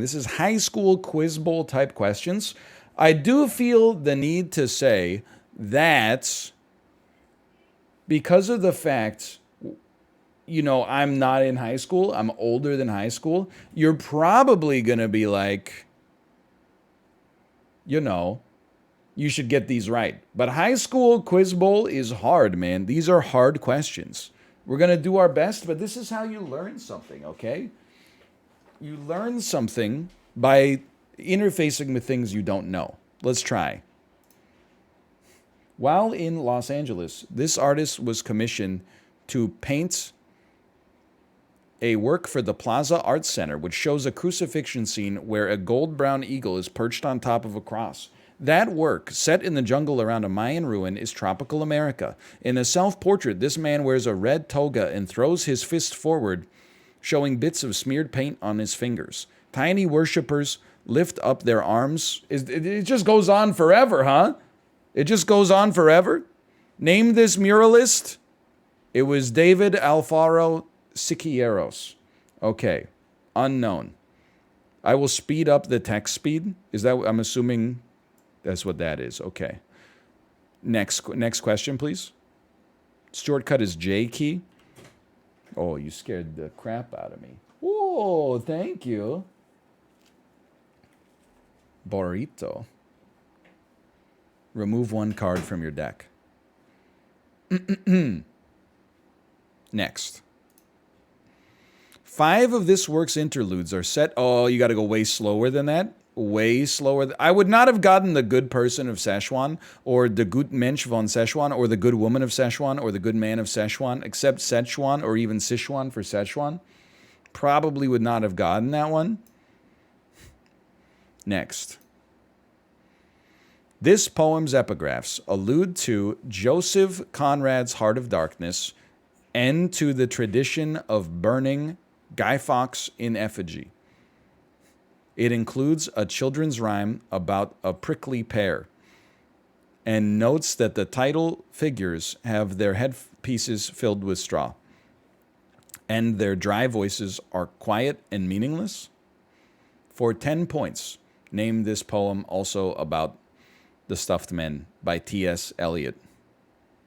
This is high school quiz bowl type questions. I do feel the need to say that because of the fact, I'm not in high school, I'm older than high school, you're probably going to be like, you should get these right. But high school quiz bowl is hard, man. These are hard questions. We're going to do our best, but this is how you learn something, okay? You learn something by interfacing with things you don't know. Let's try. While in Los Angeles, this artist was commissioned to paint a work for the Plaza Arts Center, which shows a crucifixion scene where a gold-brown eagle is perched on top of a cross. That work, set in the jungle around a Mayan ruin, is tropical America. In a self-portrait, this man wears a red toga and throws his fist forward, showing bits of smeared paint on his fingers. Tiny worshippers lift up their arms. It just goes on forever, huh? It just goes on forever? Name this muralist. It was David Alfaro Siqueiros. Okay. Unknown. I will speed up the text speed. Is that, I'm assuming that's what that is. Okay. Next question, please. Shortcut is J key. Oh, you scared the crap out of me. Whoa, thank you. Burrito. Remove one card from your deck. Next. 5 of this work's interludes are set. Oh, you got to go way slower than that. Way slower. I would not have gotten the good person of Szechuan, or the good Mensch von Szechuan, or the good woman of Szechuan, or the good man of Szechuan, except Szechuan, or even Sichuan for Szechuan. Probably would not have gotten that one. Next. This poem's epigraphs allude to Joseph Conrad's Heart of Darkness and to the tradition of burning Guy Fawkes in effigy. It includes a children's rhyme about a prickly pear and notes that the title figures have their headpieces filled with straw and their dry voices are quiet and meaningless. For 10 points, name this poem also about the Stuffed Men by T.S. Eliot,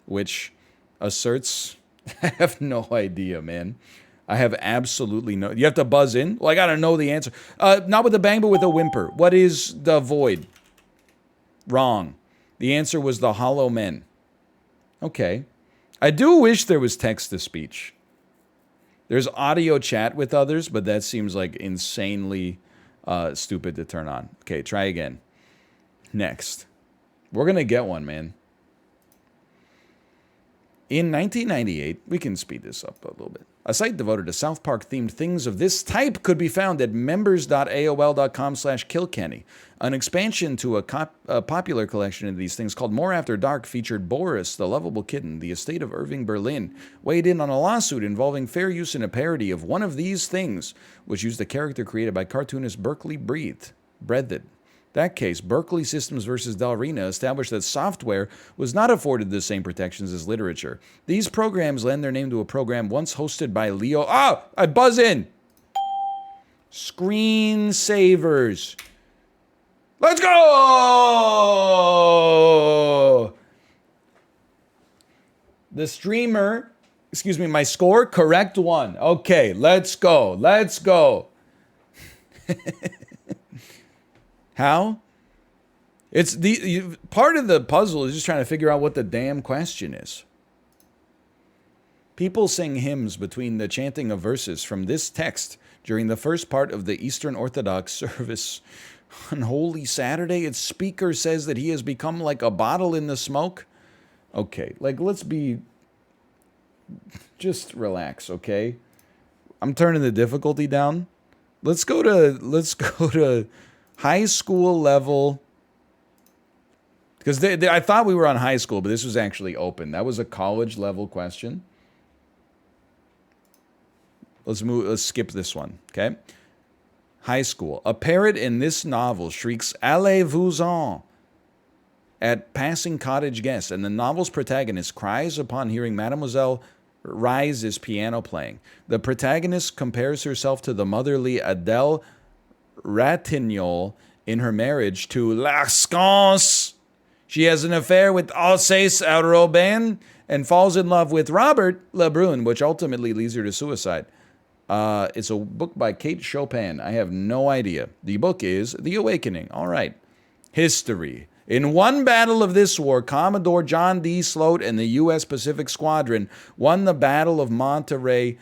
which asserts... I have no idea, man. I have absolutely no... You have to buzz in? Well, I got to know the answer. Not with a bang, but with a whimper. What is the void? Wrong. The answer was the Hollow Men. Okay. I do wish there was text-to-speech. There's audio chat with others, but that seems like insanely stupid to turn on. Okay, try again. Next. We're going to get one, man. In 1998, we can speed this up a little bit. A site devoted to South Park-themed things of this type could be found at members.aol.com/Kilkenny. An expansion to a popular collection of these things called More After Dark featured Boris, the lovable kitten, the estate of Irving Berlin, weighed in on a lawsuit involving fair use in a parody of one of these things, which used a character created by cartoonist Berkeley Breathed. That case, Berkeley Systems versus Delrina, established that software was not afforded the same protections as literature. These programs lend their name to a program once hosted by Leo... Ah! I buzz in! Screensavers. Let's go! The streamer... Excuse me, my score? Correct one. Okay, let's go. Let's go. How? It's part of the puzzle is just trying to figure out what the damn question is. People sing hymns between the chanting of verses from this text during the first part of the Eastern Orthodox service. On Holy Saturday, its speaker says that he has become like a bottle in the smoke. Okay, let's be... Just relax, okay? I'm turning the difficulty down. Let's go to high school level, because I thought we were on high school, but this was actually open. That was a college level question. Let's skip this one, okay? High school. A parrot in this novel shrieks, "Allez-vous-en," at passing cottage guests, and the novel's protagonist cries upon hearing Mademoiselle Rise's piano playing. The protagonist compares herself to the motherly Adele Ratignol in her marriage to Lascaux. She has an affair with Alsace Robin and falls in love with Robert Lebrun, which ultimately leads her to suicide. It's a book by Kate Chopin. I have no idea. The book is The Awakening. All right. History. In one battle of this war, Commodore John D. Sloat and the U.S. Pacific Squadron won the Battle of Monterey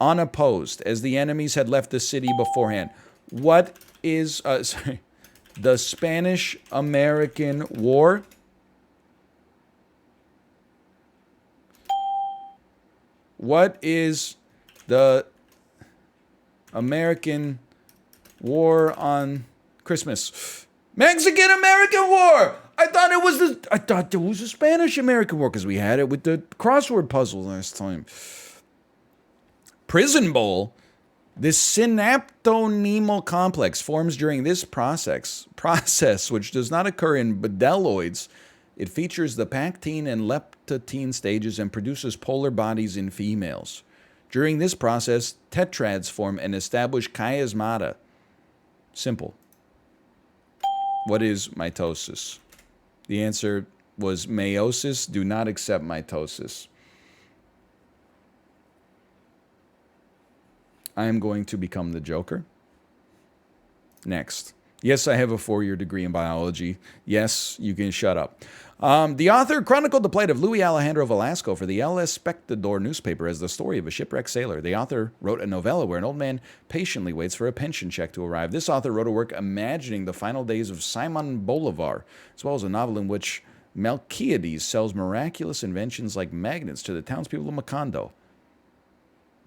unopposed, as the enemies had left the city beforehand. What is the Spanish-American War? What is the American War on Christmas? Mexican-American War! I thought there was a Spanish-American War because we had it with the crossword puzzle last time. Prison Bowl. This synaptonemal complex forms during this process, which does not occur in bdelloids. It features the pactine and leptotene stages and produces polar bodies in females. During this process, tetrads form and establish chiasmata. Simple. What is mitosis? The answer was meiosis. Do not accept mitosis. I am going to become the Joker. Next. Yes, I have a 4-year degree in biology. Yes, you can shut up. The author chronicled the plight of Luis Alejandro Velasco for the El Espectador newspaper as the story of a shipwrecked sailor. The author wrote a novella where an old man patiently waits for a pension check to arrive. This author wrote a work imagining the final days of Simon Bolivar, as well as a novel in which Melquiades sells miraculous inventions like magnets to the townspeople of Macondo.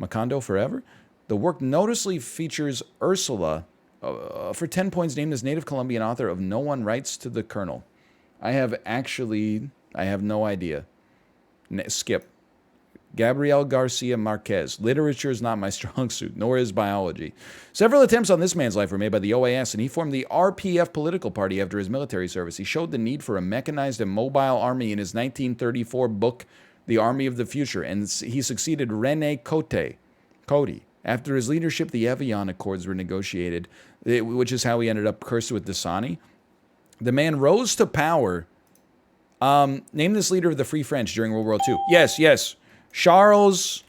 Macondo forever? The work noticeably features Ursula, for 10 points, named as native Colombian author of No One Writes to the Colonel. I have no idea. Skip. Gabriel Garcia Marquez. Literature is not my strong suit, nor is biology. Several attempts on this man's life were made by the OAS, and he formed the RPF political party after his military service. He showed the need for a mechanized and mobile army in his 1934 book, The Army of the Future, and he succeeded René Cody. After his leadership, the Evian Accords were negotiated, which is how he ended up cursed with Dasani. The man rose to power. Name this leader of the Free French during World War II. Yes. Charles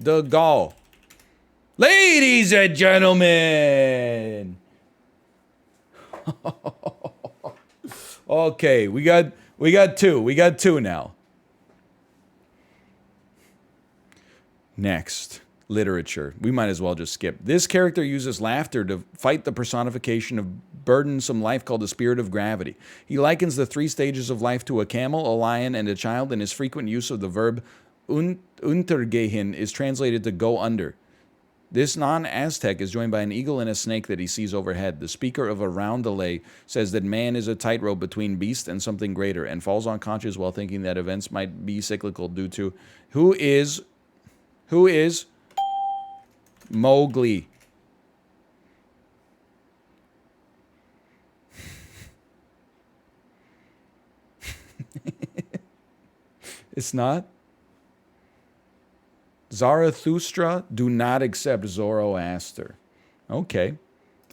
de Gaulle. Ladies and gentlemen. Okay, we got two. We got two now. Next. Literature. We might as well just skip. This character uses laughter to fight the personification of burdensome life called the spirit of gravity. He likens the 3 stages of life to a camel, a lion, and a child, and his frequent use of the verb untergehen is translated to go under. This non-Aztec is joined by an eagle and a snake that he sees overhead. The speaker of a roundelay says that man is a tightrope between beast and something greater, and falls unconscious while thinking that events might be cyclical due to... Who is Mowgli? It's not. Zarathustra. Do not accept Zoroaster. Okay.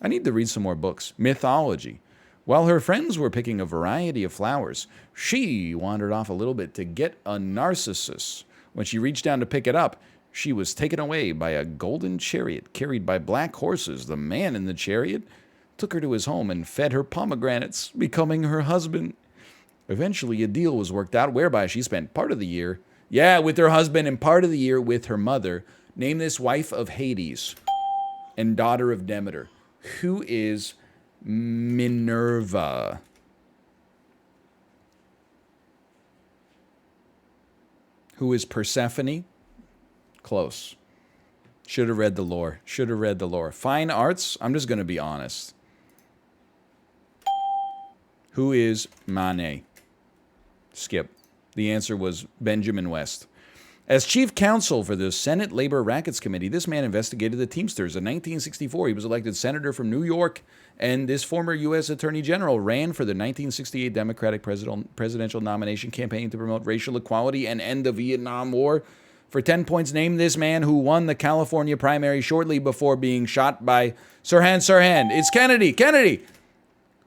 I need to read some more books. Mythology. While her friends were picking a variety of flowers, she wandered off a little bit to get a narcissus. When she reached down to pick it up, she was taken away by a golden chariot carried by black horses. The man in the chariot took her to his home and fed her pomegranates, becoming her husband. Eventually, a deal was worked out whereby she spent part of the year, with her husband, and part of the year with her mother. Name this wife of Hades and daughter of Demeter. Who is Minerva? Who is Persephone? Close. Should have read the lore. Fine arts? I'm just going to be honest. Who is Manet? Skip. The answer was Benjamin West. As chief counsel for the Senate Labor Rackets Committee, this man investigated the Teamsters. In 1964, he was elected senator from New York, and this former U.S. Attorney General ran for the 1968 Democratic presidential nomination campaign to promote racial equality and end the Vietnam War. For 10 points, name this man who won the California primary shortly before being shot by Sirhan Sirhan. It's Kennedy. Kennedy.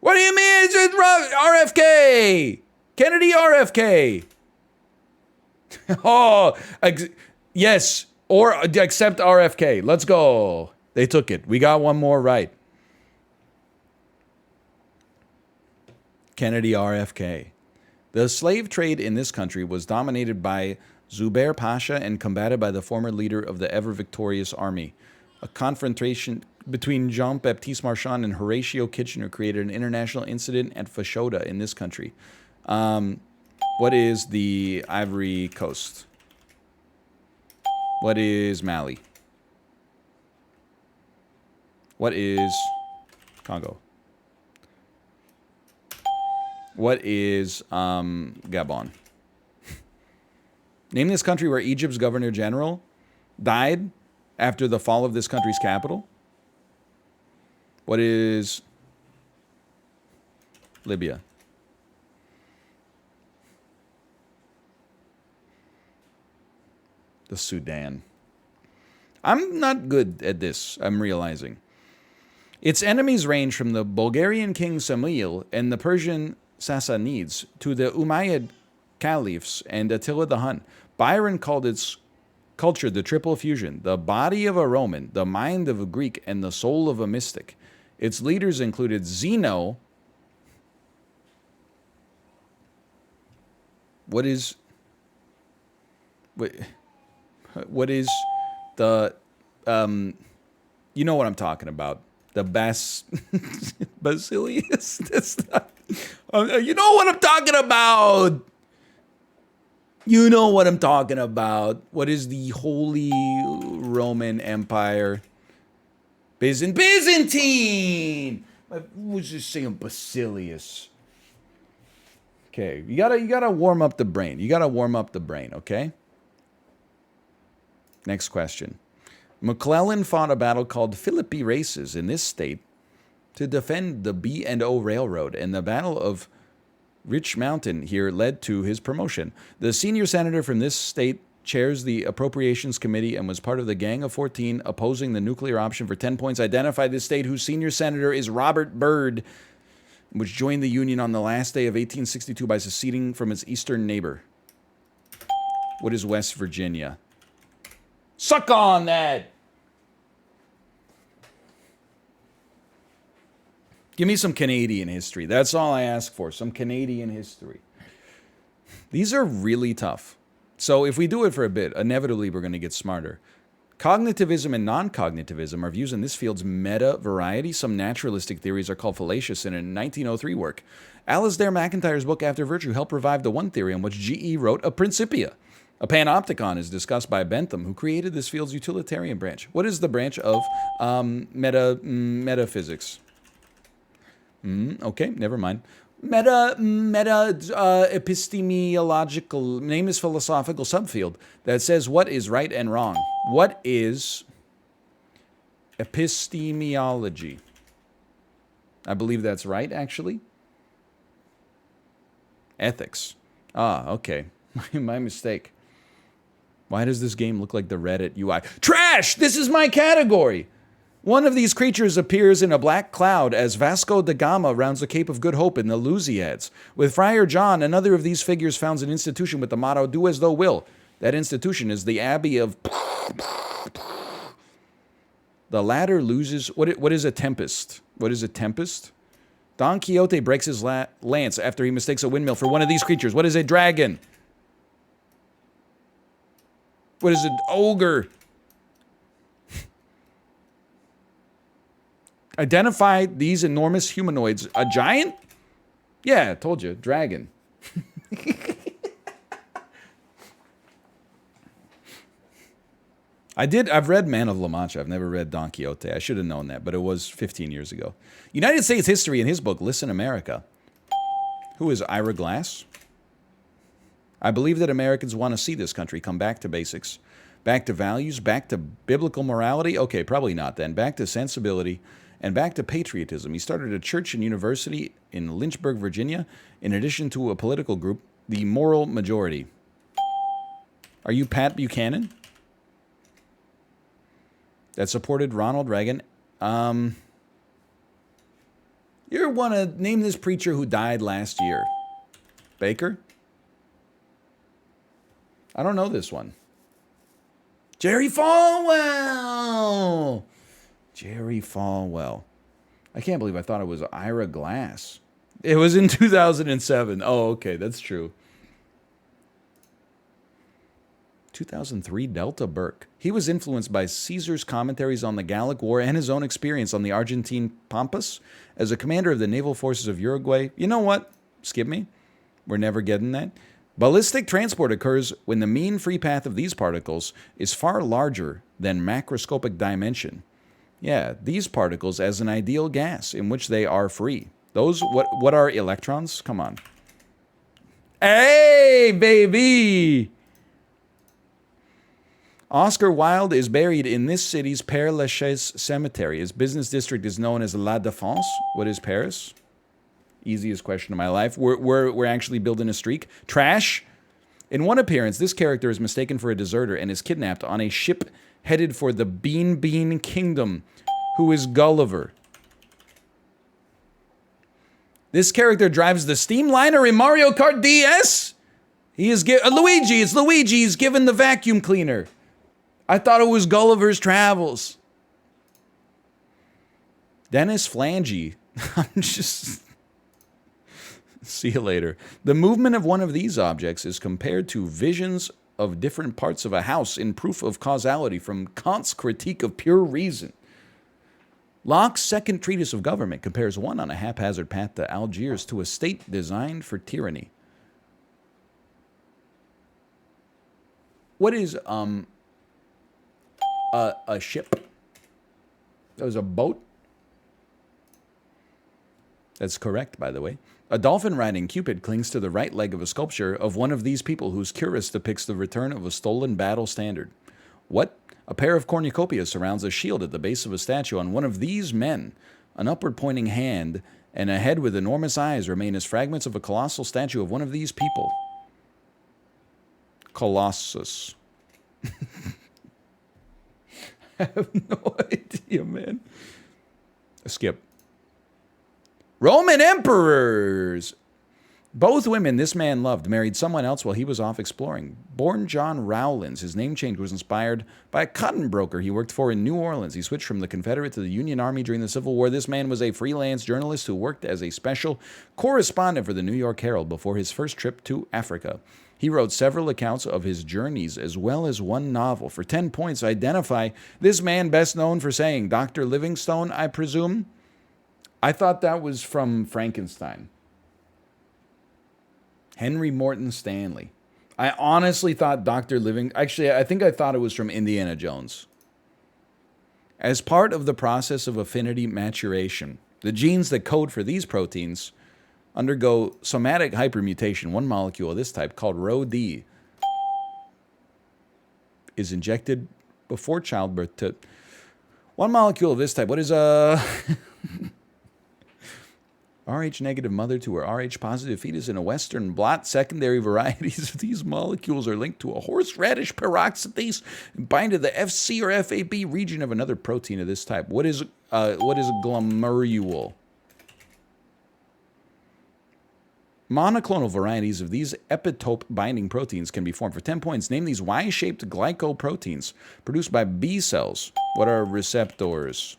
What do you mean? It's RFK. Kennedy RFK. Oh, yes. Or accept RFK. Let's go. They took it. We got one more right. Kennedy RFK. The slave trade in this country was dominated by Zubair Pasha and combated by the former leader of the ever-victorious army. A confrontation between Jean-Baptiste Marchand and Horatio Kitchener created an international incident at Fashoda in this country. What is the Ivory Coast? What is Mali? What is Congo? What is Gabon? Name this country where Egypt's governor general died after the fall of this country's capital. What is Libya? The Sudan. I'm not good at this, I'm realizing. Its enemies range from the Bulgarian king Samuil and the Persian Sassanids to the Umayyad caliphs and Attila the Hun. Byron called its culture the triple fusion, the body of a Roman, the mind of a Greek, and the soul of a mystic. Its leaders included Zeno. What is the you know what I'm talking about? The Basilius. That's not, you know what I'm talking about. You know what I'm talking about. What is the Holy Roman Empire? Byzantine. I was just saying Basilius. Okay, you gotta warm up the brain. You gotta warm up the brain. Okay. Next question. McClellan fought a battle called Philippi Races in this state to defend the B&O Railroad, and the Battle of Rich Mountain here led to his promotion. The senior senator from this state chairs the Appropriations Committee and was part of the Gang of 14 opposing the nuclear option. For 10 points, identify this state whose senior senator is Robert Byrd, which joined the Union on the last day of 1862 by seceding from its eastern neighbor. What is West Virginia? Suck on that! Give me some Canadian history. That's all I ask for, some Canadian history. These are really tough. So if we do it for a bit, inevitably we're going to get smarter. Cognitivism and non-cognitivism are views in this field's meta-variety. Some naturalistic theories are called fallacious in a 1903 work. Alasdair MacIntyre's book After Virtue helped revive the one theory on which G.E. wrote a Principia. A panopticon is discussed by Bentham, who created this field's utilitarian branch. What is the branch of metaphysics? Okay, never mind. Epistemological, name is philosophical subfield that says what is right and wrong. What is epistemology? I believe that's right, actually. Ethics. Ah, okay. My mistake. Why does this game look like the Reddit UI? Trash! This is my category! One of these creatures appears in a black cloud as Vasco da Gama rounds the Cape of Good Hope in the Lusíads. With Friar John, another of these figures founds an institution with the motto, do as thou will. That institution is the Abbey of... The latter loses... What is a tempest? What is a tempest? Don Quixote breaks his lance after he mistakes a windmill for one of these creatures. What is a dragon? What is an ogre? Identify these enormous humanoids. A giant? Yeah, I told you. Dragon. I've read Man of La Mancha. I've never read Don Quixote. I should have known that, but it was 15 years ago. United States history in his book, Listen America. Who is Ira Glass? I believe that Americans want to see this country come back to basics. Back to values, back to biblical morality. Okay, probably not then. Back to sensibility. And back to patriotism. He started a church and university in Lynchburg, Virginia, in addition to a political group, the Moral Majority. Are you Pat Buchanan? That supported Ronald Reagan. You want to name this preacher who died last year? Baker? I don't know this one. Jerry Falwell! Jerry Falwell. I can't believe I thought it was Ira Glass. It was in 2007. Oh, okay, that's true. 2003, Delta Burke. He was influenced by Caesar's commentaries on the Gallic War and his own experience on the Argentine Pampas as a commander of the naval forces of Uruguay. You know what? Skip me. We're never getting that. Ballistic transport occurs when the mean free path of these particles is far larger than macroscopic dimension. Yeah, these particles as an ideal gas in which they are free. Those, what are electrons? Come on. Hey, baby! Oscar Wilde is buried in this city's Père Lachaise cemetery. His business district is known as La Défense. What is Paris? Easiest question of my life. We're actually building a streak. Trash. In one appearance, this character is mistaken for a deserter and is kidnapped on a ship headed for the Bean Kingdom. Who is Gulliver? This character drives the steam liner in Mario Kart DS? He is Luigi. It's Luigi. He's given the vacuum cleaner. I thought it was Gulliver's Travels. Dennis Flangy. I'm just... See you later. The movement of one of these objects is compared to visions of different parts of a house in proof of causality from Kant's Critique of Pure Reason. Locke's second treatise of government compares one on a haphazard path to Algiers to a state designed for tyranny. What is a ship? That was a boat? That's correct, by the way. A dolphin-riding Cupid clings to the right leg of a sculpture of one of these people whose cuirass depicts the return of a stolen battle standard. What? A pair of cornucopias surrounds a shield at the base of a statue on one of these men. An upward-pointing hand and a head with enormous eyes remain as fragments of a colossal statue of one of these people. Colossus. I have no idea, man. Skip. Roman emperors! Both women this man loved married someone else while he was off exploring. Born John Rowlands, his name change was inspired by a cotton broker he worked for in New Orleans. He switched from the Confederate to the Union Army during the Civil War. This man was a freelance journalist who worked as a special correspondent for the New York Herald before his first trip to Africa. He wrote several accounts of his journeys as well as one novel. For 10 points, identify this man best known for saying, Dr. Livingstone, I presume? I thought that was from Frankenstein. Henry Morton Stanley. I honestly thought Dr. Actually, I think I thought it was from Indiana Jones. As part of the process of affinity maturation, the genes that code for these proteins undergo somatic hypermutation. One molecule of this type, called Rho-D, is injected before childbirth to... One molecule of this type, what is Rh-negative mother to her Rh-positive fetus in a Western blot. Secondary varieties of these molecules are linked to a horseradish peroxidase and bind to the Fc or FAB region of another protein of this type. What is a glomerule? Monoclonal varieties of these epitope-binding proteins can be formed. For 10 points, name these Y-shaped glycoproteins produced by B cells. What are receptors?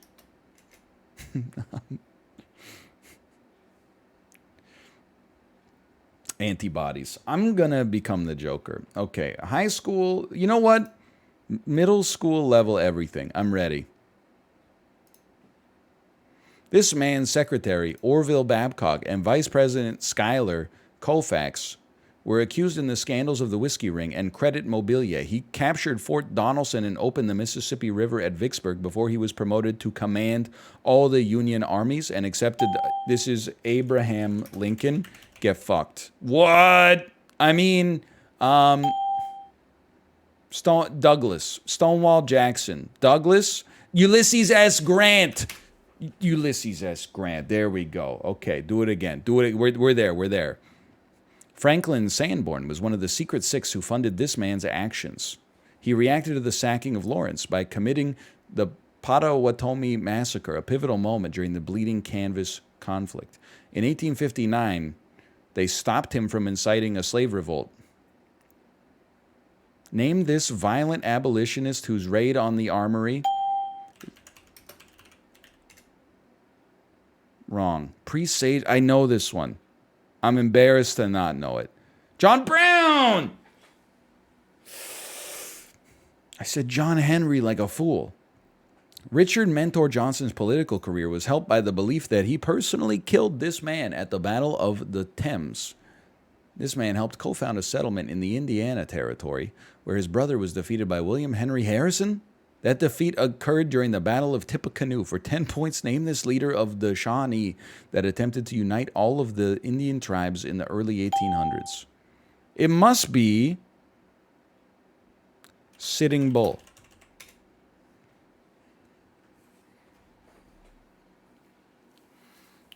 Antibodies. I'm going to become the Joker. Okay, high school. You know what? Middle school level everything. I'm ready. This man's secretary, Orville Babcock, and Vice President Schuyler Colfax were accused in the scandals of the Whiskey Ring and Credit Mobilia. He captured Fort Donelson and opened the Mississippi River at Vicksburg before he was promoted to command all the Union armies and accepted. This is Abraham Lincoln. Get fucked. What? I mean, Douglas. Stonewall Jackson. Douglas. Ulysses S. Grant. Ulysses S. Grant. There we go. Okay, do it again. Do it. We're there. We're there. Franklin Sanborn was one of the secret six who funded this man's actions. He reacted to the sacking of Lawrence by committing the Potawatomi Massacre, a pivotal moment during the Bleeding Canvas conflict. In 1859, they stopped him from inciting a slave revolt. Name this violent abolitionist whose raid on the armory. Wrong. Presage. I know this one. I'm embarrassed to not know it. John Brown! I said John Henry like a fool. Richard Mentor Johnson's political career was helped by the belief that he personally killed this man at the Battle of the Thames. This man helped co-found a settlement in the Indiana Territory, where his brother was defeated by William Henry Harrison. That defeat occurred during the Battle of Tippecanoe. For 10 points, name this leader of the Shawnee that attempted to unite all of the Indian tribes in the early 1800s. It must be Sitting Bull.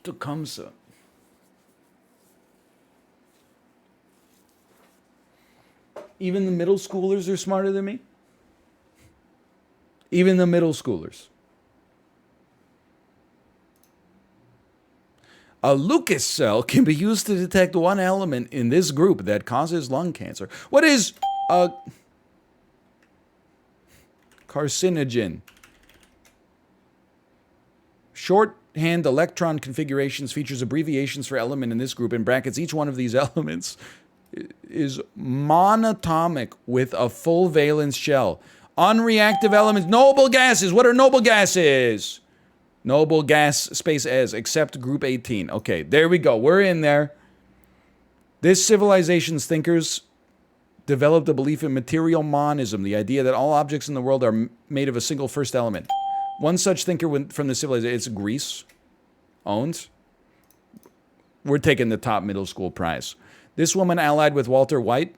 Tecumseh. Even the middle schoolers are smarter than me? Even the middle schoolers. A Lucas cell can be used to detect one element in this group that causes lung cancer. What is a carcinogen? Shorthand electron configurations features abbreviations for element in this group. In brackets, each one of these elements is monatomic with a full valence shell. Unreactive elements. Noble gases. What are noble gases? Noble gas space S, except group 18. Okay, there we go. We're in there. This civilization's thinkers developed a belief in material monism, the idea that all objects in the world are made of a single first element. One such thinker from the civilization, it's Greece, owned. We're taking the top middle school prize. This woman allied with Walter White,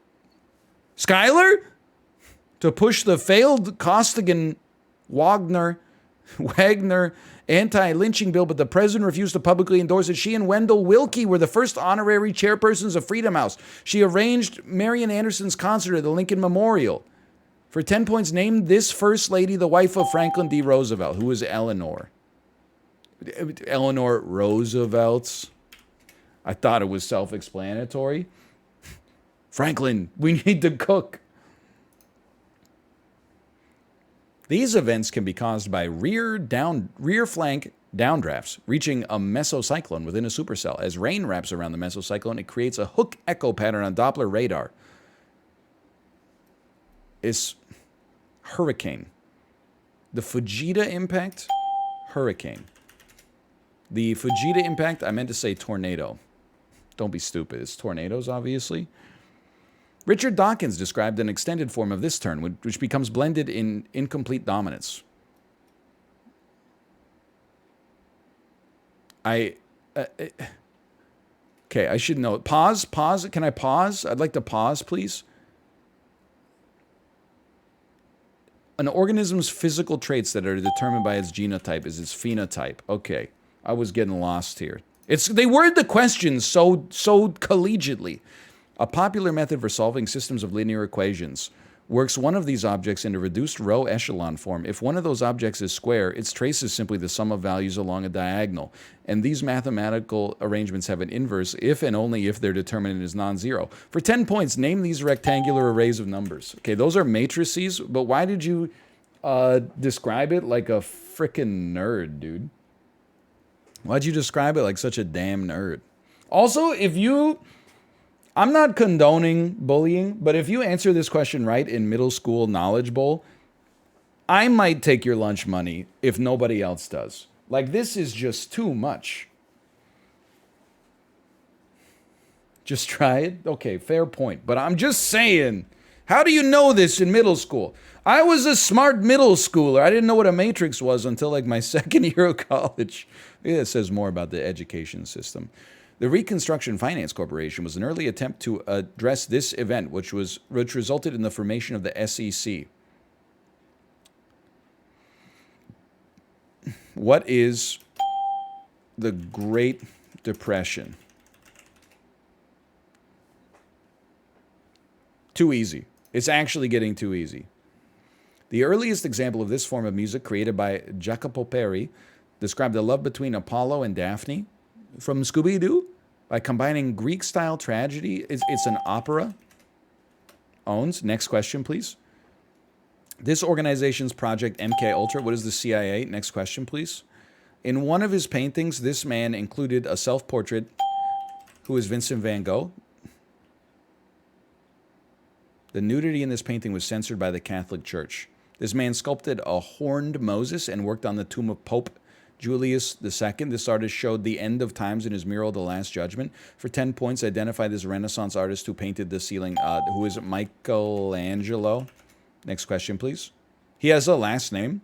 Schuyler, to push the failed Costigan Wagner anti-lynching bill, but the president refused to publicly endorse it. She and Wendell Willkie were the first honorary chairpersons of Freedom House. She arranged Marian Anderson's concert at the Lincoln Memorial. For 10 points, name this first lady, the wife of Franklin D. Roosevelt. Who is Eleanor? Eleanor Roosevelt. I thought it was self-explanatory. Franklin, we need to cook. These events can be caused by rear flank downdrafts reaching a mesocyclone within a supercell. As rain wraps around the mesocyclone, it creates a hook echo pattern on Doppler radar. It's hurricane. The Fujita impact, hurricane. The Fujita impact, I meant to say tornado. Don't be stupid. It's tornadoes, obviously. Richard Dawkins described an extended form of this term, which becomes blended in incomplete dominance. Okay, I should know. Pause. Can I pause? I'd like to pause, please. An organism's physical traits that are determined by its genotype is its phenotype. Okay, I was getting lost here. They word the questions so collegiately. A popular method for solving systems of linear equations works one of these objects into reduced row echelon form. If one of those objects is square, its trace is simply the sum of values along a diagonal. And these mathematical arrangements have an inverse if and only if their determinant is non-zero. For 10 points, name these rectangular arrays of numbers. Okay, those are matrices, but why did you describe it like a frickin' nerd, dude? Why'd you describe it like such a damn nerd? Also, I'm not condoning bullying, but if you answer this question right in middle school knowledge bowl, I might take your lunch money if nobody else does. Like, this is just too much. Just try it? Okay, fair point. But I'm just saying, how do you know this in middle school? I was a smart middle schooler. I didn't know what a matrix was until like my second year of college. Yeah, it says more about the education system. The Reconstruction Finance Corporation was an early attempt to address this event, which resulted in the formation of the SEC. What is the Great Depression? Too easy. It's actually getting too easy. The earliest example of this form of music, created by Jacopo Peri, described the love between Apollo and Daphne from Scooby-Doo by combining Greek-style tragedy. It's an opera. Owns. Next question, please. This organization's Project MK Ultra. What is the CIA? Next question, please. In one of his paintings, this man included a self-portrait who is Vincent van Gogh. The nudity in this painting was censored by the Catholic Church. This man sculpted a horned Moses and worked on the tomb of Pope Julius II. This artist showed the end of times in his mural, The Last Judgment. For 10 points, identify this Renaissance artist who painted the ceiling. Who is it? Michelangelo. Next question, please. He has a last name.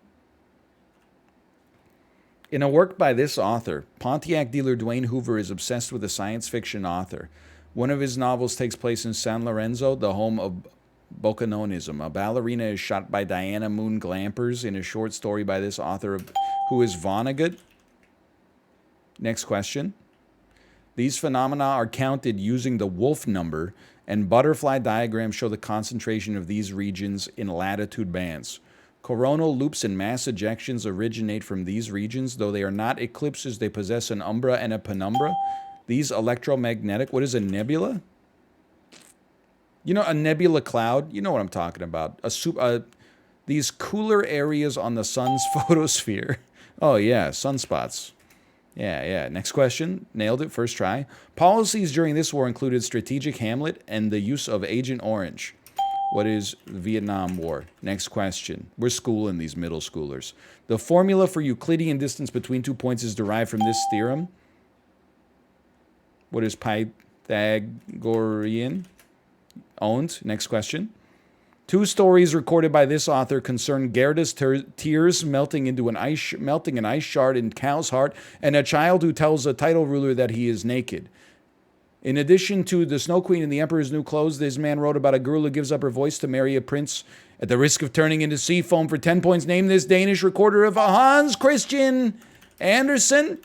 In a work by this author, Pontiac dealer Dwayne Hoover is obsessed with a science fiction author. One of his novels takes place in San Lorenzo, the home of Boccanonism. A ballerina is shot by Diana Moon Glampers in a short story by this author who is Vonnegut. Next question. These phenomena are counted using the Wolf number, and butterfly diagrams show the concentration of these regions in latitude bands. Coronal loops and mass ejections originate from these regions. Though they are not eclipses, they possess an umbra and a penumbra. These electromagnetic... What is a nebula? You know, a nebula cloud? You know what I'm talking about. These cooler areas on the sun's photosphere. Oh, yeah, sunspots. Yeah. Next question. Nailed it, first try. Policies during this war included Strategic Hamlet and the use of Agent Orange. What is the Vietnam War? Next question. We're schooling these middle schoolers. The formula for Euclidean distance between 2 points is derived from this theorem. What is Pythagorean? Owned. Next question. 2 stories recorded by this author concern Gerda's tears melting an ice shard in Cal's heart, and a child who tells a title ruler that he is naked. In addition to The Snow Queen and the Emperor's New Clothes, this man wrote about a girl who gives up her voice to marry a prince at the risk of turning into sea foam. For 10 points, name this Danish recorder of Hans Christian Andersen.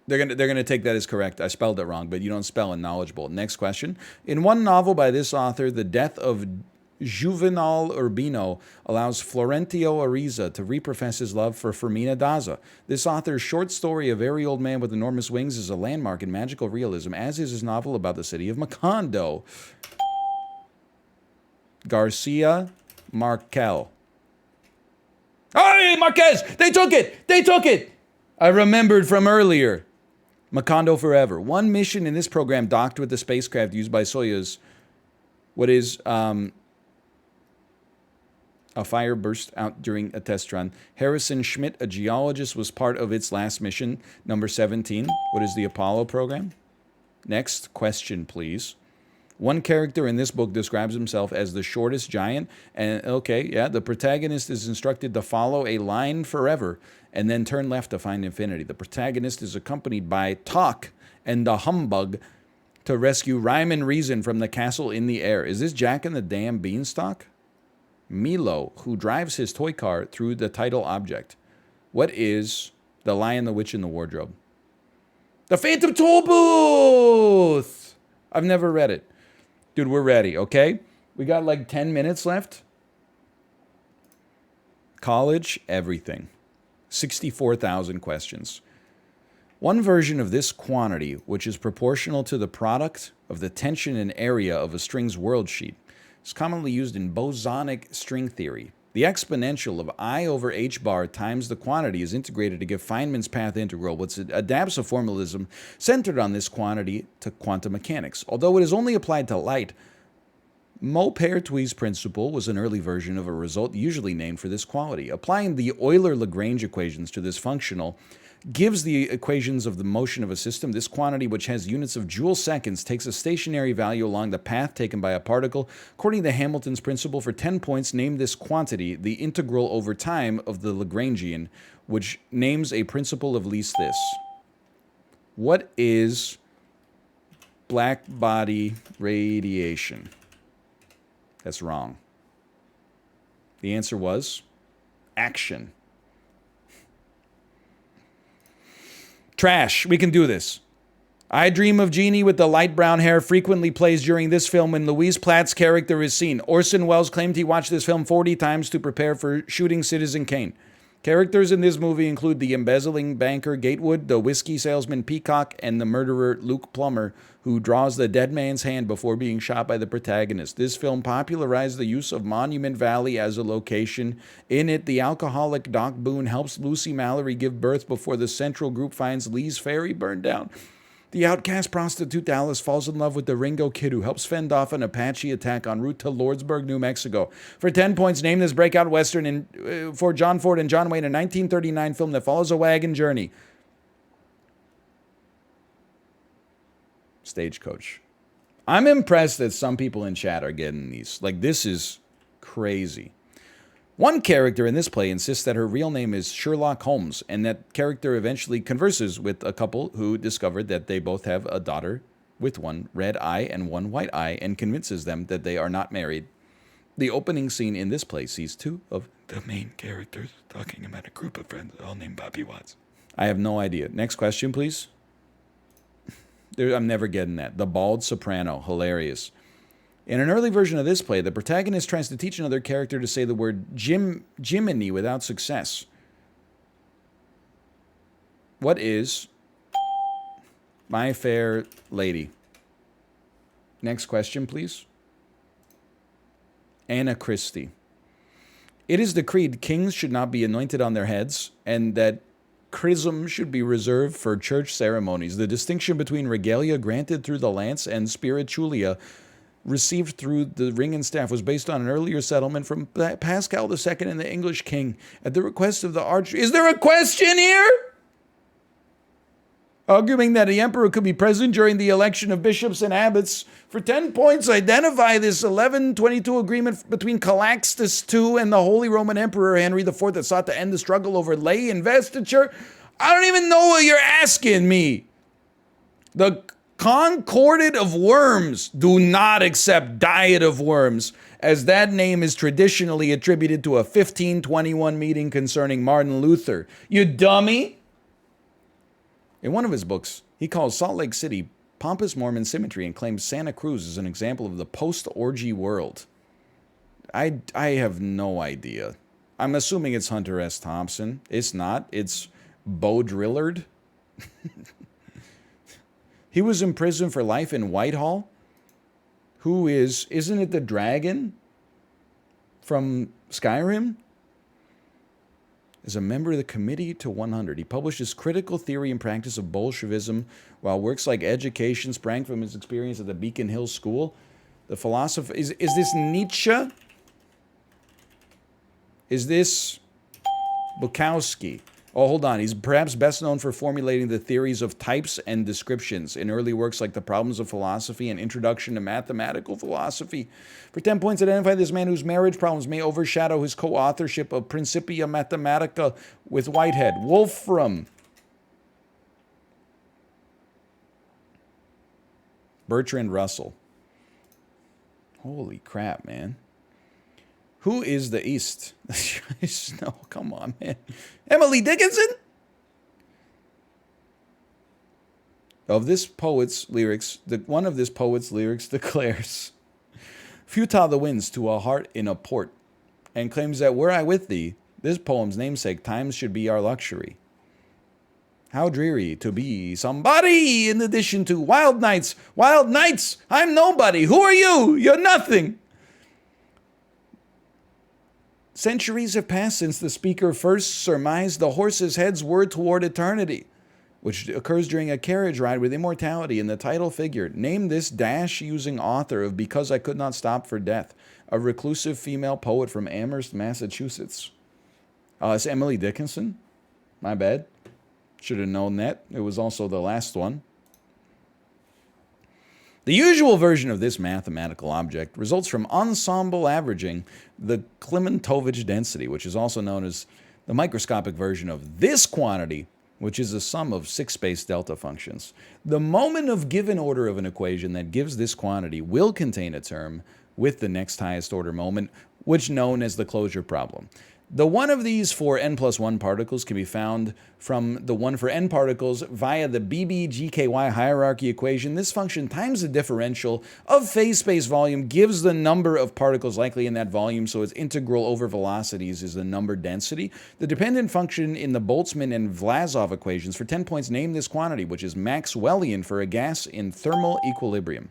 They're gonna take that as correct. I spelled it wrong, but you don't spell in knowledgeable. Next question. In one novel by this author, The Death of Juvenal Urbino allows Florentio Ariza to reprofess his love for Fermina Daza. This author's short story, A Very Old Man with Enormous Wings, is a landmark in magical realism, as is his novel about the city of Macondo. Garcia Marquez. Hey, Marquez! They took it! I remembered from earlier. Macondo forever. One mission in this program docked with the spacecraft used by Soyuz. What is a fire burst out during a test run. Harrison Schmitt, a geologist, was part of its last mission, number 17. What is the Apollo program? Next question, please. One character in this book describes himself as the shortest giant. And the protagonist is instructed to follow a line forever and then turn left to find infinity. The protagonist is accompanied by Talk and the Humbug to rescue Rhyme and Reason from the castle in the air. Is this Jack and the Damn Beanstalk? Milo, who drives his toy car through the title object. What is The Lion, the Witch, and the Wardrobe? The Phantom Toll Booth! I've never read it. Dude, we're ready, okay? We got like 10 minutes left. College, everything. 64,000 questions. One version of this quantity, which is proportional to the product of the tension and area of a string's world sheet, is commonly used in bosonic string theory. The exponential of I over h bar times the quantity is integrated to give Feynman's path integral, which adapts a formalism centered on this quantity to quantum mechanics. Although it is only applied to light, Maupertuis's principle was an early version of a result usually named for this quality. Applying the Euler-Lagrange equations to this functional gives the equations of the motion of a system. This quantity, which has units of joule seconds, takes a stationary value along the path taken by a particle. According to Hamilton's principle, for 10 points, name this quantity the integral over time of the Lagrangian, which names a principle of least this. What is black body radiation? That's wrong. The answer was action. Trash. We can do this. I Dream of Jeannie with the light brown hair frequently plays during this film when Louise Platt's character is seen. Orson Welles claimed he watched this film 40 times to prepare for shooting Citizen Kane. Characters in this movie include the embezzling banker Gatewood, the whiskey salesman Peacock, and the murderer Luke Plummer, who draws the dead man's hand before being shot by the protagonist. This film popularized the use of Monument Valley as a location. In it, the alcoholic Doc Boone helps Lucy Mallory give birth before the Central Group finds Lee's ferry burned down. The outcast prostitute Dallas falls in love with the Ringo Kid, who helps fend off an Apache attack en route to Lordsburg, New Mexico. For 10 points, name this breakout Western for John Ford and John Wayne, a 1939 film that follows a wagon journey. Stagecoach. I'm impressed that some people in chat are getting these. Like, this is crazy. One character in this play insists that her real name is Sherlock Holmes, and that character eventually converses with a couple who discovered that they both have a daughter with one red eye and one white eye, and convinces them that they are not married. The opening scene in this play sees two of the main characters talking about a group of friends all named Bobby Watts. I have no idea. Next question, please. I'm never getting that. The Bald Soprano. Hilarious. In an early version of this play, the protagonist tries to teach another character to say the word Jiminy without success. What is My Fair Lady? Next question, please. Anna Christie. It is decreed kings should not be anointed on their heads, and that chrism should be reserved for church ceremonies. The distinction between regalia granted through the lance and spiritualia received through the ring and staff was based on an earlier settlement from Pascal II and the English king at the request of the arch. Is there a question here? Arguing that the emperor could be present during the election of bishops and abbots. For 10 points, identify this 1122 agreement between Calaxtus II and the Holy Roman Emperor Henry IV that sought to end the struggle over lay investiture. I don't even know what you're asking me. The Concordat of Worms. Do not accept Diet of Worms, as that name is traditionally attributed to a 1521 meeting concerning Martin Luther. You dummy! In one of his books, he calls Salt Lake City pompous Mormon symmetry and claims Santa Cruz is an example of the post-orgy world. I have no idea. I'm assuming it's Hunter S. Thompson. It's not. It's Bo Drillard. He was in prison for life in Whitehall. Isn't it the dragon from Skyrim? As a member of the Committee to 100, he published his critical theory and practice of Bolshevism, while works like Education sprang from his experience at the Beacon Hill School. The philosopher, is this Nietzsche? Is this Bukowski? Oh, hold on. He's perhaps best known for formulating the theories of types and descriptions in early works like The Problems of Philosophy and Introduction to Mathematical Philosophy. For 10 points, identify this man whose marriage problems may overshadow his co-authorship of Principia Mathematica with Whitehead. Wolfram. Bertrand Russell. Holy crap, man. Who is the East? No, come on, man. Emily Dickinson? Of this poet's lyrics, one of this poet's lyrics declares, futile the winds to a heart in a port, and claims that were I with thee, this poem's namesake, times should be our luxury. How dreary to be somebody in addition to wild nights, I'm nobody. Who are you? You're nothing. Centuries have passed since the speaker first surmised the horses' heads were toward eternity, which occurs during a carriage ride with immortality in the title figure. Name this dash-using author of Because I Could Not Stop for Death, a reclusive female poet from Amherst, Massachusetts. It's Emily Dickinson. My bad. Should have known that. It was also the last one. The usual version of this mathematical object results from ensemble averaging the Klementovich density, which is also known as the microscopic version of this quantity, which is the sum of 6 space delta functions. The moment of given order of an equation that gives this quantity will contain a term with the next highest order moment, which is known as the closure problem. The one of these four n plus 1 particles can be found from the one for n particles via the BB-GKY hierarchy equation. This function times the differential of phase space volume gives the number of particles likely in that volume, so its integral over velocities is the number density. The dependent function in the Boltzmann and Vlasov equations for 10 points name this quantity, which is Maxwellian for a gas in thermal equilibrium.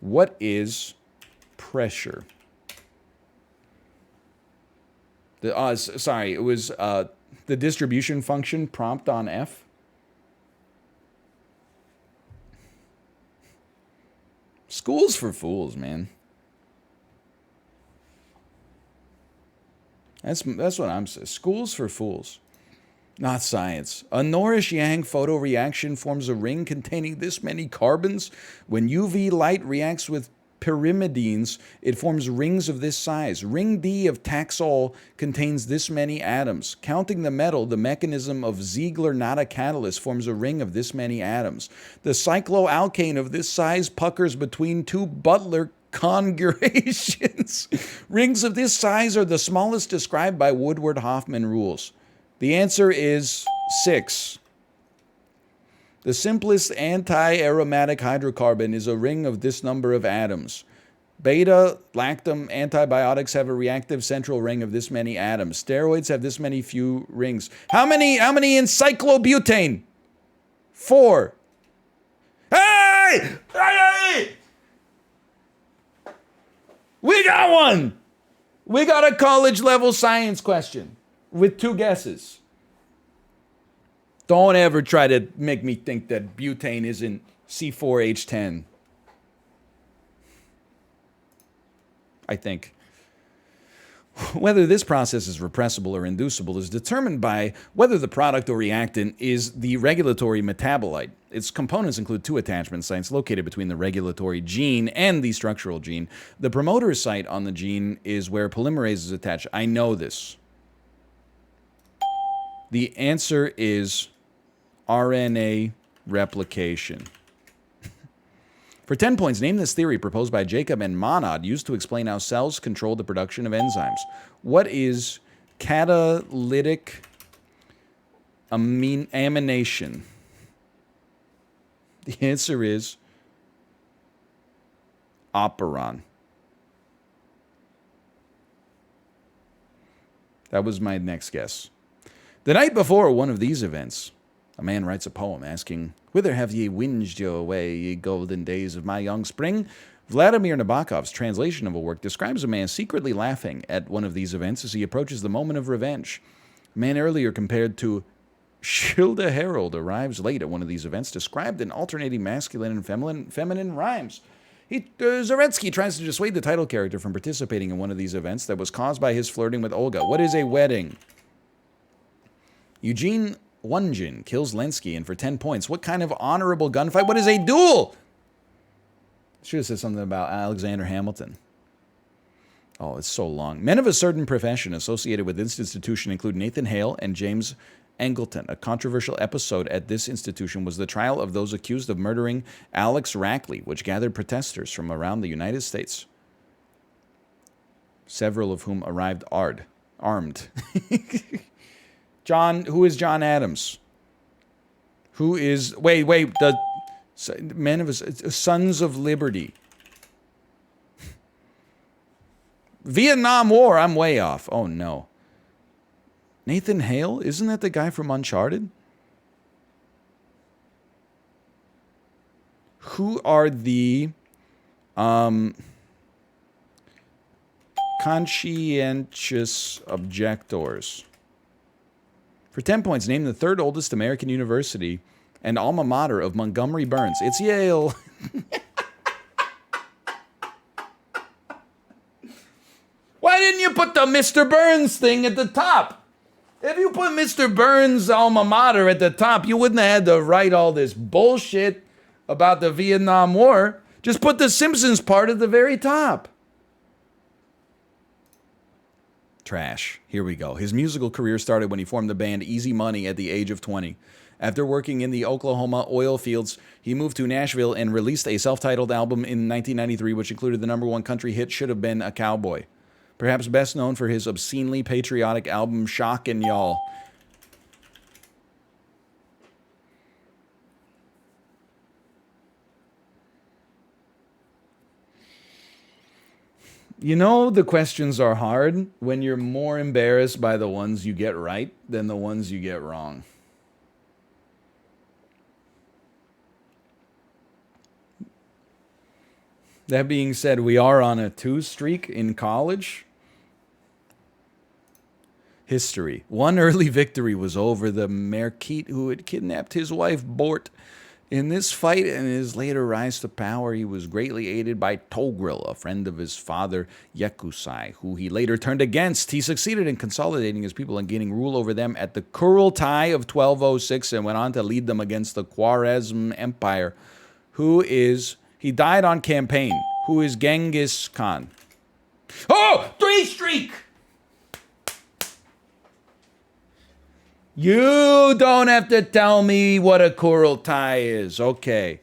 What is pressure? Sorry, it was the distribution function prompt on F. School's for fools, man. That's what I'm saying. School's for fools, not science. A Norrish-Yang photoreaction forms a ring containing this many carbons. When UV light reacts with pyrimidines, it forms rings of this size. Ring D of Taxol contains this many atoms. Counting the metal, the mechanism of Ziegler-Natta catalyst forms a ring of this many atoms. The cycloalkane of this size puckers between two Butler congregations. Rings of this size are the smallest described by Woodward-Hoffman rules. The answer is 6. The simplest anti-aromatic hydrocarbon is a ring of this number of atoms. Beta-lactam antibiotics have a reactive central ring of this many atoms. Steroids have this many few rings. How many in cyclobutane? 4. Hey! Hey! We got one! We got a college-level science question with 2 guesses. Don't ever try to make me think that butane isn't C4H10. I think. Whether this process is repressible or inducible is determined by whether the product or reactant is the regulatory metabolite. Its components include 2 attachment sites located between the regulatory gene and the structural gene. The promoter site on the gene is where polymerase is attached. I know this. The answer is RNA replication. For 10 points, name this theory proposed by Jacob and Monod used to explain how cells control the production of enzymes. What is catalytic amination? The answer is operon. That was my next guess. The night before one of these events, a man writes a poem asking, "Whither have ye winged your way, ye golden days of my young spring?" Vladimir Nabokov's translation of a work describes a man secretly laughing at one of these events as he approaches the moment of revenge. A man earlier compared to Schilde Harold arrives late at one of these events, described in alternating masculine and feminine rhymes. Zaretsky tries to dissuade the title character from participating in one of these events that was caused by his flirting with Olga. What is a wedding? Eugene Onegin kills Lenski, and for 10 points, what kind of honorable gunfight? What is a duel? Should have said something about Alexander Hamilton. Oh, it's so long. Men of a certain profession associated with this institution include Nathan Hale and James Angleton. A controversial episode at this institution was the trial of those accused of murdering Alex Rackley, which gathered protesters from around the United States, several of whom arrived armed. Who is John Adams? Who is, the men of Sons of Liberty. Vietnam War, I'm way off. Oh no. Nathan Hale, isn't that the guy from Uncharted? Who are the conscientious objectors? For 10 points, name the 3rd oldest American university and alma mater of Montgomery Burns. It's Yale. Why didn't you put the Mr. Burns thing at the top? If you put Mr. Burns' alma mater at the top, you wouldn't have had to write all this bullshit about the Vietnam War. Just put the Simpsons part at the very top. Trash. Here we go. His musical career started when he formed the band Easy Money at the age of 20. After working in the Oklahoma oil fields, he moved to Nashville and released a self-titled album in 1993, which included the #1 country hit, Should Have Been a Cowboy. perhaps best known for his obscenely patriotic album Shockin' Y'all. You know, the questions are hard when you're more embarrassed by the ones you get right than the ones you get wrong. That being said, we are on a 2 streak in college. History. One early victory was over the Merkite who had kidnapped his wife, Bort. In this fight and his later rise to power, he was greatly aided by Togril, a friend of his father, Yekusai, who he later turned against. He succeeded in consolidating his people and gaining rule over them at the Kurultai of 1206 and went on to lead them against the Khwarezm Empire, he died on campaign, who is Genghis Khan. Oh, 3 streak! You don't have to tell me what a Kurultai is. Okay.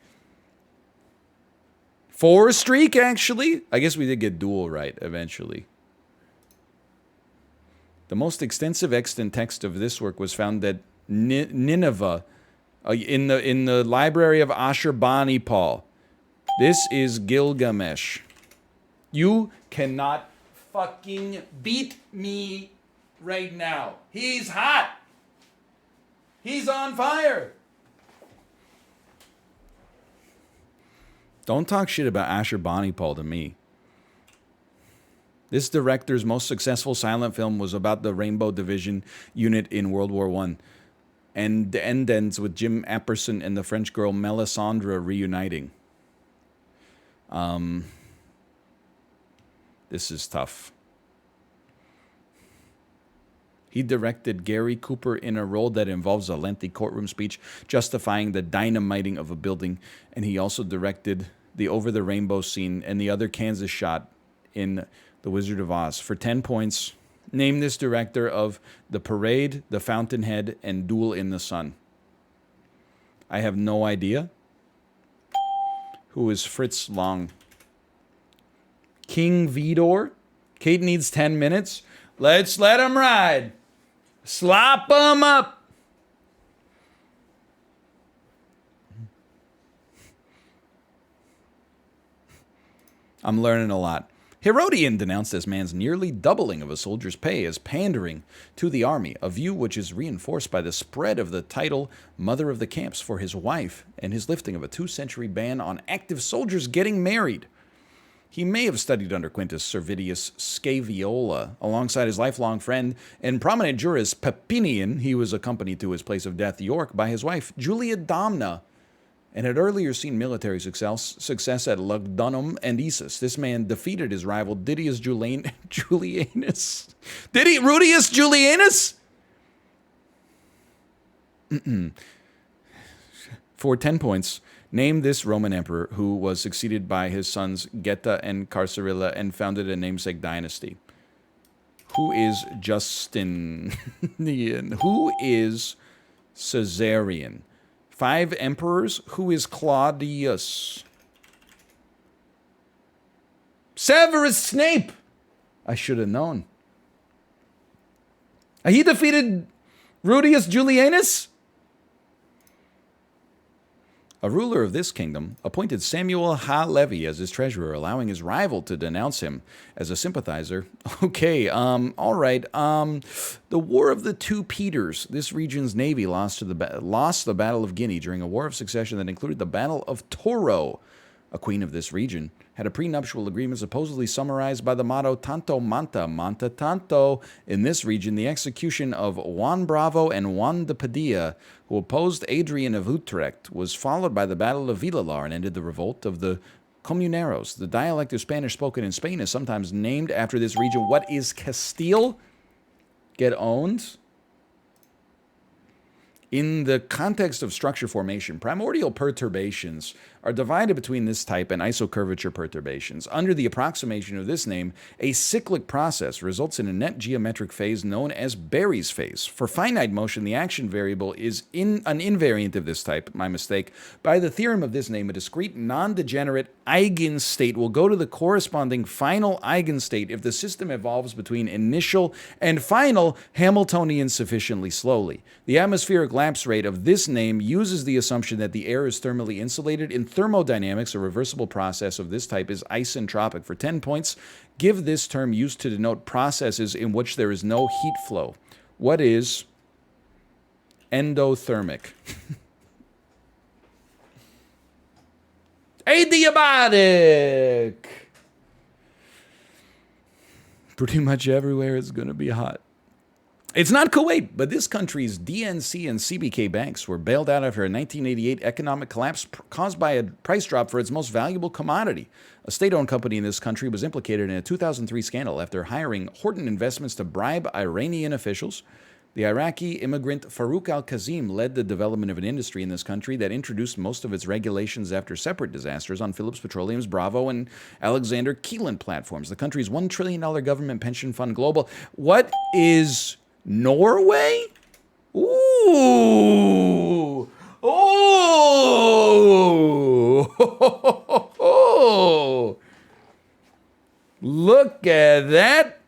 4 streak, actually? I guess we did get dual right eventually. The most extensive extant text of this work was found at Nineveh in the library of Ashurbanipal. This is Gilgamesh. You cannot fucking beat me right now. He's hot. He's on fire. Don't talk shit about Ashurbanipal to me. This director's most successful silent film was about the Rainbow Division unit in World War I. And the end ends with Jim Apperson and the French girl Melisandre reuniting. This is tough. He directed Gary Cooper in a role that involves a lengthy courtroom speech justifying the dynamiting of a building, and he also directed the Over the Rainbow scene and the other Kansas shot in The Wizard of Oz. For 10 points, name this director of The Parade, The Fountainhead, and Duel in the Sun. I have no idea. Who is Fritz Lang? King Vidor? Kate needs 10 minutes. Let's let him ride. Slop him up. I'm learning a lot. Herodian denounced this man's nearly doubling of a soldier's pay as pandering to the army, a view which is reinforced by the spread of the title Mother of the Camps for his wife and his lifting of a 2-century ban on active soldiers getting married. He may have studied under Quintus Servidius Scaviola alongside his lifelong friend and prominent jurist Papinian. He was accompanied to his place of death, York, by his wife Julia Domna, and had earlier seen military success at Lugdunum and Issus. This man defeated his rival Didius Julianus. Rudius Julianus? For 10 points, name this Roman emperor who was succeeded by his sons Geta and Carcerilla and founded a namesake dynasty. Who is Justinian? Who is Caesarion? 5 emperors. Who is Claudius? Severus Snape! I should have known. He defeated Rudius Julianus? A ruler of this kingdom appointed Samuel Ha Levi as his treasurer, allowing his rival to denounce him as a sympathizer. Okay, all right. The War of the Two Peters. This region's navy lost the Battle of Guinea during a war of succession that included the Battle of Toro. A queen of this region had a prenuptial agreement supposedly summarized by the motto Tanto Manta, Manta Tanto. In this region, the execution of Juan Bravo and Juan de Padilla, who opposed Adrian of Utrecht, was followed by the Battle of Villalar and ended the revolt of the Comuneros. The dialect of Spanish spoken in Spain is sometimes named after this region. What is Castile? Get owned? In the context of structure formation, primordial perturbations are divided between this type and isocurvature perturbations. Under the approximation of this name, a cyclic process results in a net geometric phase known as Berry's phase. For finite motion, the action variable is an invariant of this type, my mistake. By the theorem of this name, a discrete non-degenerate eigenstate will go to the corresponding final eigenstate if the system evolves between initial and final Hamiltonian sufficiently slowly. The atmospheric lapse rate of this name uses the assumption that the air is thermally insulated. In thermodynamics, a reversible process of this type is isentropic. For 10 points, give this term used to denote processes in which there is no heat flow. What is endothermic? Adiabatic! Pretty much everywhere it's going to be hot. It's not Kuwait, but this country's DNC and CBK banks were bailed out after a 1988 economic collapse caused by a price drop for its most valuable commodity. A state-owned company in this country was implicated in a 2003 scandal after hiring Horton Investments to bribe Iranian officials. The Iraqi immigrant Farouk al-Kazim led the development of an industry in this country that introduced most of its regulations after separate disasters on Phillips Petroleum's Bravo and Alexander Keelan platforms. The country's $1 trillion government pension fund global. What is Norway? Ooh. Oh. Look at that.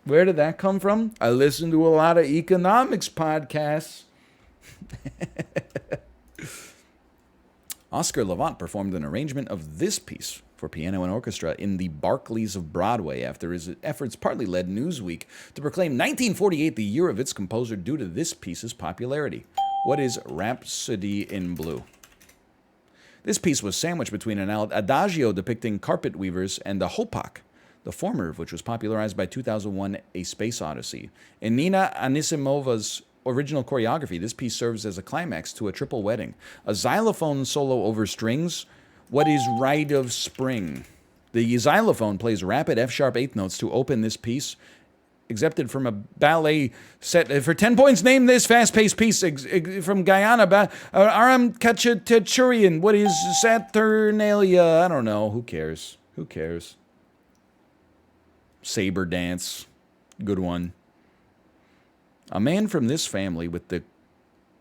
Where did that come from? I listen to a lot of economics podcasts. Oscar Levant performed an arrangement of this piece for piano and orchestra in the Barclays of Broadway after his efforts partly led Newsweek to proclaim 1948 the year of its composer due to this piece's popularity. What is Rhapsody in Blue? This piece was sandwiched between an adagio depicting carpet weavers and a hopak, the former of which was popularized by 2001 A Space Odyssey. In Nina Anisimova's original choreography, this piece serves as a climax to a triple wedding. A xylophone solo over strings. What is Rite of Spring? The xylophone plays rapid F-sharp eighth notes to open this piece, accepted from a ballet set. For 10 points, name this fast-paced piece from Guyana. Aram Khachaturian. What is Saturnalia? I don't know. Who cares? Who cares? Saber dance. Good one. A man from this family with the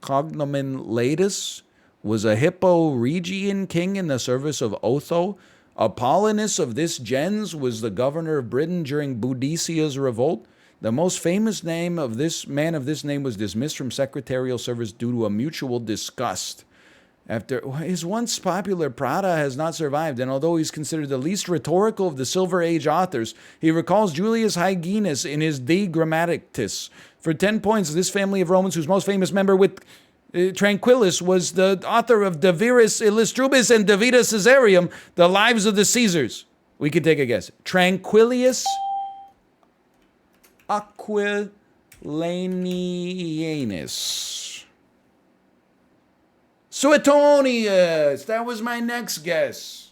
cognomen Latus was a Hippo-Regian king in the service of Otho. Apollonius of this gens was the governor of Britain during Boudicca's revolt. The most famous name of this man of this name was dismissed from secretarial service due to a mutual disgust. After his once popular Prada has not survived, and although he's considered the least rhetorical of the Silver Age authors, he recalls Julius Hyginus in his De Grammaticus. For 10 points, this family of Romans, whose most famous member with Tranquillus was the author of De Viris Illustribus and De Vita Caesarium, The Lives of the Caesars. We could take a guess. Tranquillius Aquilanianus. Suetonius! That was my next guess.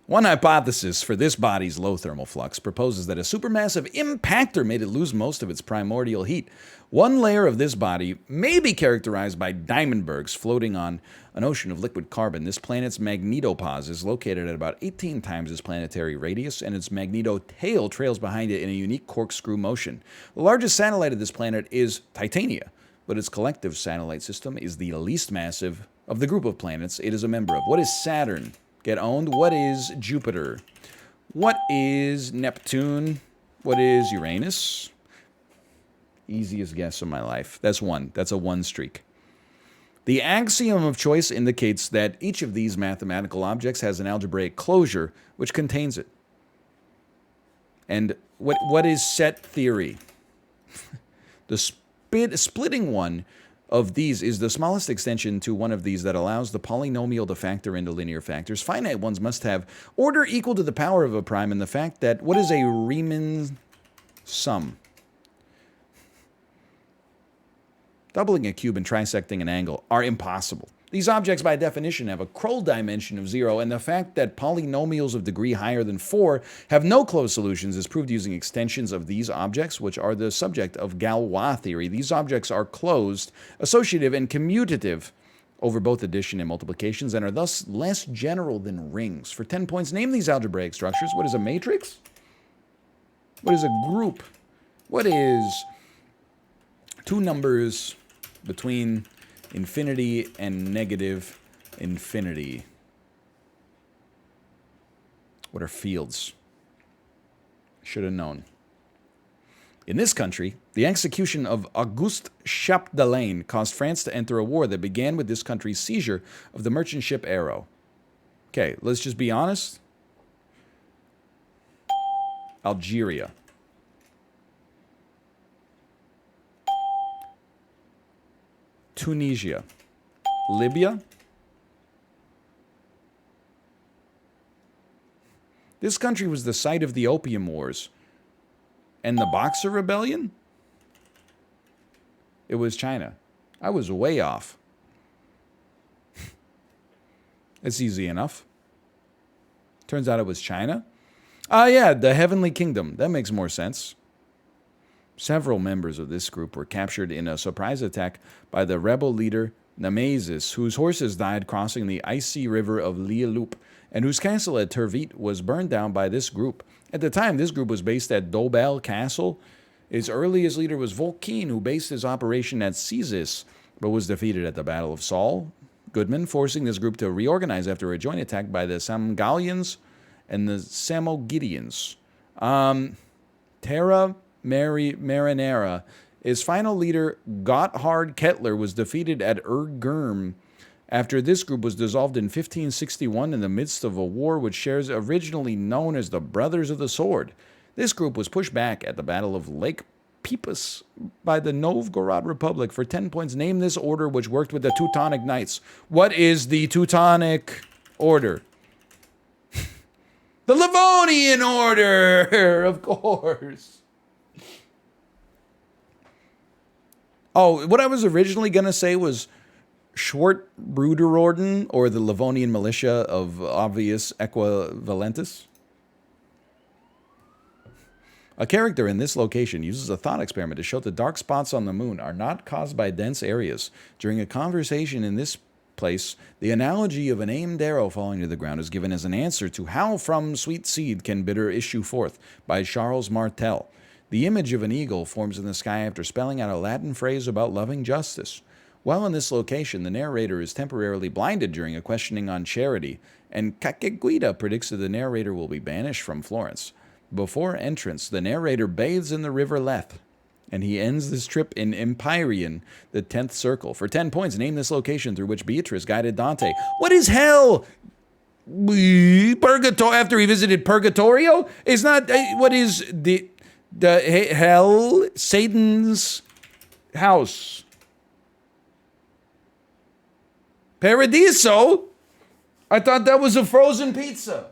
One hypothesis for this body's low thermal flux proposes that a supermassive impactor made it lose most of its primordial heat. One layer of this body may be characterized by diamondbergs floating on an ocean of liquid carbon. This planet's magnetopause is located at about 18 times its planetary radius, and its magnetotail trails behind it in a unique corkscrew motion. The largest satellite of this planet is Titania, but its collective satellite system is the least massive of the group of planets it is a member of. What is Saturn? Get owned. What is Jupiter? What is Neptune? What is Uranus? Easiest guess of my life. That's one. That's a one streak. The axiom of choice indicates that each of these mathematical objects has an algebraic closure which contains it. And what is set theory? The splitting one of these is the smallest extension to one of these that allows the polynomial to factor into linear factors. Finite ones must have order equal to the power of a prime, and the fact that what is a Riemann sum? Doubling a cube and trisecting an angle are impossible. These objects, by definition, have a Kroll dimension of 0, and the fact that polynomials of degree higher than 4 have no closed solutions is proved using extensions of these objects, which are the subject of Galois theory. These objects are closed, associative, and commutative over both addition and multiplications, and are thus less general than rings. For 10 points, name these algebraic structures. What is a matrix? What is a group? What is two numbers between infinity and negative infinity? What are fields? Should have known. In this country, the execution of Auguste Chapdelaine caused France to enter a war that began with this country's seizure of the merchant ship Arrow. Okay, let's just be honest. Algeria. Tunisia. Libya. This country was the site of the Opium Wars. And the Boxer Rebellion? It was China. I was way off. It's easy enough. Turns out it was China. Ah, yeah, the Heavenly Kingdom. That makes more sense. Several members of this group were captured in a surprise attack by the rebel leader Nemesis, whose horses died crossing the icy river of Lieloup, and whose castle at Tervit was burned down by this group. At the time, this group was based at Dobel Castle. Its earliest leader was Volkine, who based his operation at Cesis, but was defeated at the Battle of Saul Goodman, forcing this group to reorganize after a joint attack by the Samgalians and the Samogideans. Terra Marinera. His final leader, Gotthard Kettler, was defeated at Ergurm after this group was dissolved in 1561 in the midst of a war which shares originally known as the Brothers of the Sword. This group was pushed back at the Battle of Lake Peipus by the Novgorod Republic. For 10 points, name this order which worked with the Teutonic Knights. What is the Teutonic Order? The Livonian Order, of course. Oh, what I was originally going to say was Schwart Bruderorden, or the Livonian Militia of obvious equivalentus. A character in this location uses a thought experiment to show that dark spots on the moon are not caused by dense areas. During a conversation in this place, the analogy of an aimed arrow falling to the ground is given as an answer to How from Sweet Seed Can Bitter Issue Forth by Charles Martel. The image of an eagle forms in the sky after spelling out a Latin phrase about loving justice. While in this location, the narrator is temporarily blinded during a questioning on charity, and Caqueguida predicts that the narrator will be banished from Florence. Before entrance, the narrator bathes in the river Leth, and he ends this trip in Empyrean, the 10th circle. For 10 points, name this location through which Beatrice guided Dante. What is hell? After he visited Purgatorio? Is not, what is the hell? Satan's house. Paradiso? I thought that was a frozen pizza.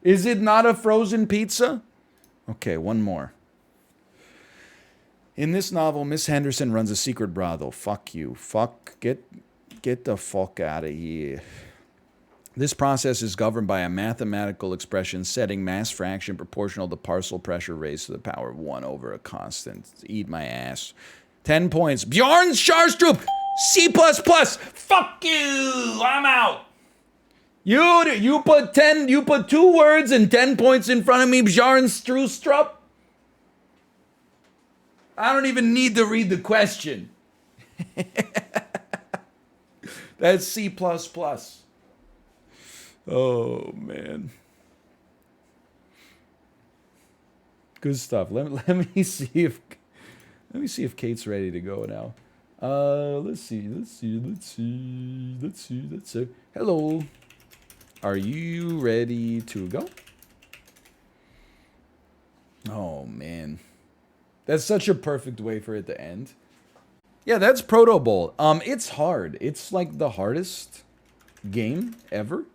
Is it not a frozen pizza? Okay, one more. In this novel, Miss Henderson runs a secret brothel. Fuck you. Get the fuck out of here. This process is governed by a mathematical expression setting mass fraction proportional to parcel pressure raised to the power of 1 over a constant. Eat my ass. 10 points. Bjorn Sharstrup! C++! Fuck you! I'm out! You put 2 words and 10 points in front of me, Bjorn Strustrup? I don't even need to read the question. That's C++. Oh, man. Good stuff. Let me see if Kate's ready to go now. Let's see. Hello. Are you ready to go? Oh, man. That's such a perfect way for it to end. Yeah, that's ProtoBowl. It's hard. It's like the hardest game ever.